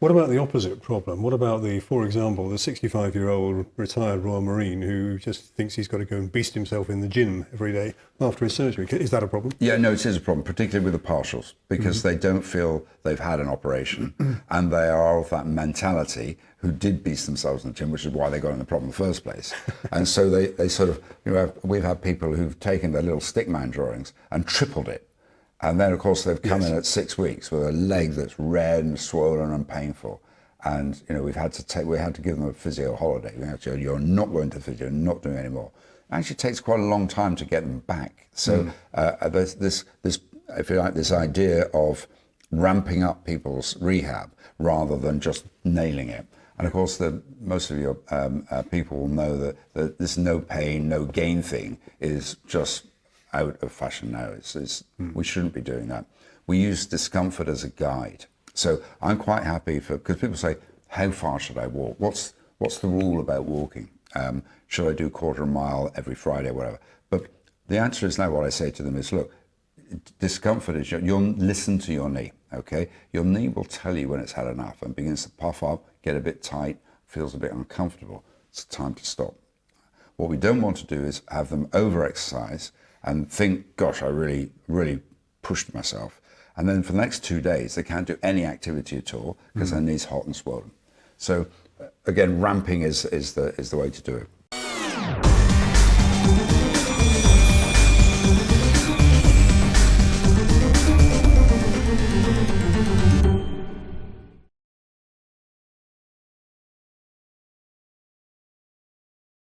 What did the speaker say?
What about the opposite problem? What about for example, the 65-year-old retired Royal Marine who just thinks he's got to go and beast himself in the gym every day after his surgery? Is that a problem? Yeah, no, it is a problem, particularly with the partials, because they don't feel they've had an operation, and they are of that mentality who did beast themselves in the gym, which is why they got in the problem in the first place. And so they sort of, we've had people who've taken their little stickman drawings and tripled it. And then, of course, they've come in at 6 weeks with a leg that's red and swollen and painful. And, we had to give them a physio holiday. We had to, you're not going to physio, not doing any more. It actually takes quite a long time to get them back. So there's this, if you like, this idea of ramping up people's rehab rather than just nailing it. And of course, most of your people will know that this no pain, no gain thing is just out of fashion now. We shouldn't be doing that. We use discomfort as a guide. So I'm quite happy because people say, how far should I walk? What's the rule about walking? Should I do a quarter of a mile every Friday, whatever? But the answer is now what I say to them is, look, discomfort is, you'll listen to your knee, okay? Your knee will tell you when it's had enough and begins to puff up, get a bit tight, feels a bit uncomfortable. It's time to stop. What we don't want to do is have them over-exercise and think, gosh, I really, really pushed myself. And then for the next 2 days, they can't do any activity at all because their knee's hot and swollen. So again, ramping is the way to do it.